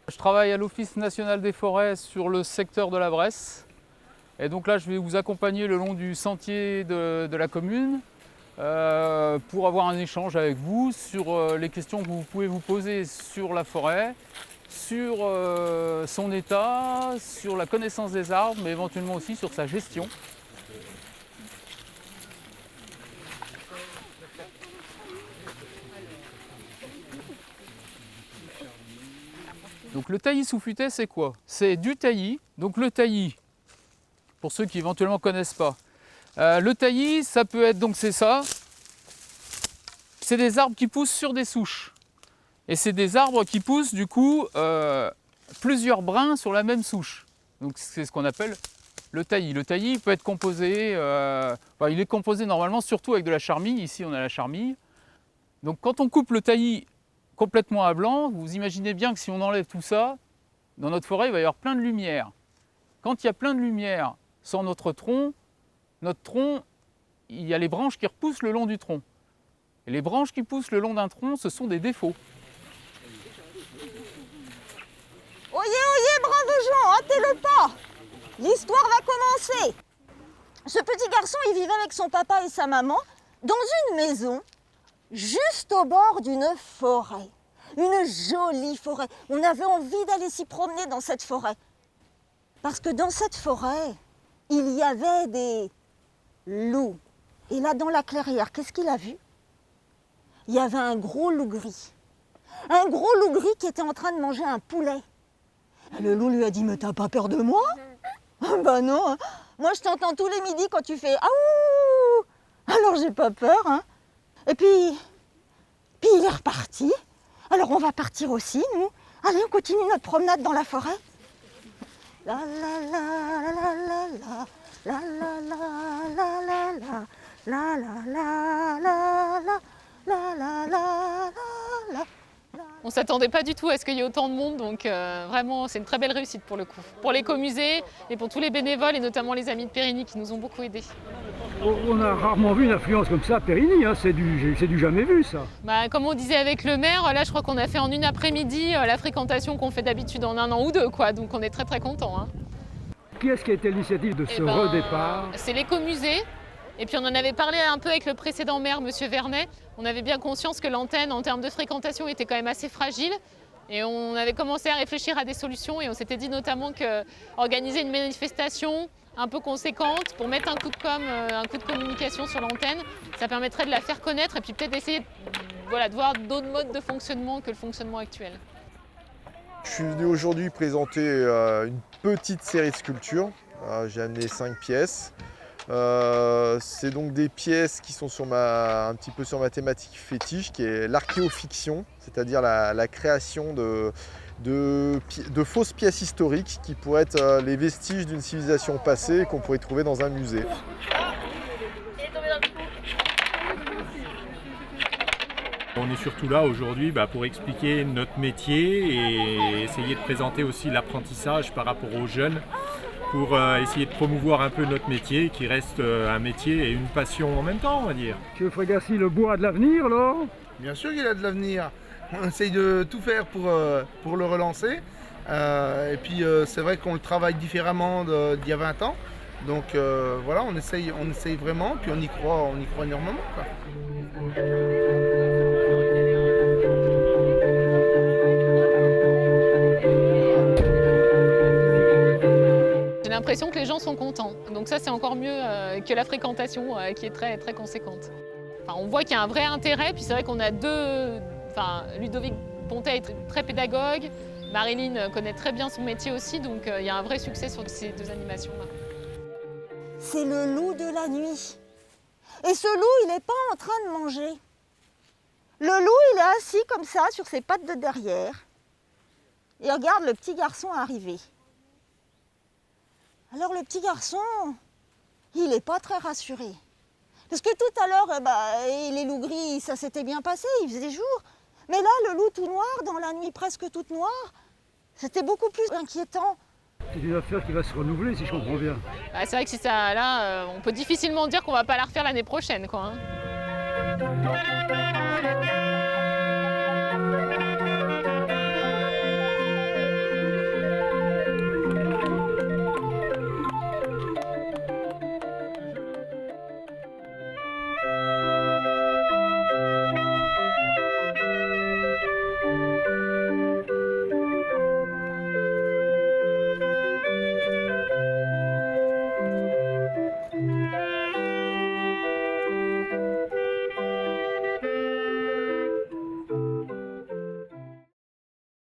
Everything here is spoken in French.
Je travaille à l'Office national des forêts sur le secteur de la Bresse. Et donc là, je vais vous accompagner le long du sentier de la commune pour avoir un échange avec vous sur les questions que vous pouvez vous poser sur la forêt, sur son état, sur la connaissance des arbres, mais éventuellement aussi sur sa gestion. Donc le taillis sous futaie, c'est quoi? C'est du taillis. Donc le taillis, pour ceux qui éventuellement ne connaissent pas, le taillis, ça peut être, donc c'est ça, c'est des arbres qui poussent sur des souches. Et c'est des arbres qui poussent du coup plusieurs brins sur la même souche. Donc c'est ce qu'on appelle le taillis. Le taillis peut être composé, il est composé normalement surtout avec de la charmille. Ici on a la charmille. Donc quand on coupe le taillis complètement à blanc, vous imaginez bien que si on enlève tout ça, dans notre forêt il va y avoir plein de lumière. Quand il y a plein de lumière sur notre tronc, il y a les branches qui repoussent le long du tronc. Et les branches qui poussent le long d'un tronc, ce sont des défauts. Oyez, oyez, braves gens, hâtez le pas. L'histoire va commencer. Ce petit garçon, il vivait avec son papa et sa maman dans une maison juste au bord d'une forêt. Une jolie forêt. On avait envie d'aller s'y promener dans cette forêt. Parce que dans cette forêt, il y avait des loups. Et là, dans la clairière, qu'est-ce qu'il a vu? Il y avait un gros loup gris. Un gros loup gris qui était en train de manger un poulet. Et le loup lui a dit, mais t'as pas peur de moi? Ah bah non, hein. Moi je t'entends tous les midis quand tu fais « Aouh !» Alors j'ai pas peur, hein. Et puis il est reparti. Alors on va partir aussi, nous. Allez, on continue notre promenade dans la forêt. La la la la la la la la la la la la la la la la la la la. On ne s'attendait pas du tout à ce qu'il y ait autant de monde, donc vraiment c'est une très belle réussite pour le coup. Pour l'écomusée et pour tous les bénévoles et notamment les amis de Périgny qui nous ont beaucoup aidés. On a rarement vu une affluence comme ça à Périgny, hein. C'est du jamais vu ça. Comme on disait avec le maire, là je crois qu'on a fait en une après-midi la fréquentation qu'on fait d'habitude en un an ou deux, quoi. Donc on est très très contents. Hein. Qui est-ce qui a été l'initiative de ce redépart? C'est l'écomusée. Et puis on en avait parlé un peu avec le précédent maire, M. Vernet. On avait bien conscience que l'antenne, en termes de fréquentation, était quand même assez fragile. Et on avait commencé à réfléchir à des solutions. Et on s'était dit notamment qu'organiser une manifestation un peu conséquente pour mettre un coup de com', un coup de communication sur l'antenne, ça permettrait de la faire connaître et puis peut-être d'essayer de voir d'autres modes de fonctionnement que le fonctionnement actuel. Je suis venu aujourd'hui présenter une petite série de sculptures. J'ai amené 5 pièces. C'est donc des pièces qui sont un petit peu sur ma thématique fétiche, qui est l'archéofiction, c'est-à-dire la création de fausses pièces historiques qui pourraient être les vestiges d'une civilisation passée qu'on pourrait trouver dans un musée. On est surtout là aujourd'hui pour expliquer notre métier et essayer de présenter aussi l'apprentissage par rapport aux jeunes pour essayer de promouvoir un peu notre métier qui reste un métier et une passion en même temps, on va dire. Monsieur Frégassy, le bois a de l'avenir, là? Bien sûr qu'il a de l'avenir. On essaye de tout faire pour le relancer. Et puis c'est vrai qu'on le travaille différemment d'il y a 20 ans. Donc voilà, on essaye vraiment, puis on y croit énormément, quoi. J'ai l'impression que les gens sont contents. Donc ça, c'est encore mieux que la fréquentation qui est très, très conséquente. Enfin, on voit qu'il y a un vrai intérêt. Puis c'est vrai qu'on a Ludovic Pontet est très pédagogue. Marilyn connaît très bien son métier aussi. Donc il y a un vrai succès sur ces deux animations-là. C'est le loup de la nuit. Et ce loup, il n'est pas en train de manger. Le loup, il est assis comme ça, sur ses pattes de derrière. Et regarde le petit garçon arriver. Alors le petit garçon, il n'est pas très rassuré. Parce que tout à l'heure, les loups gris, ça s'était bien passé, il faisait jour. Mais là, le loup tout noir, dans la nuit presque toute noire, c'était beaucoup plus inquiétant. C'est une affaire qui va se renouveler, si je comprends bien. C'est vrai que si ça, là, on peut difficilement dire qu'on ne va pas la refaire l'année prochaine, quoi. Hein.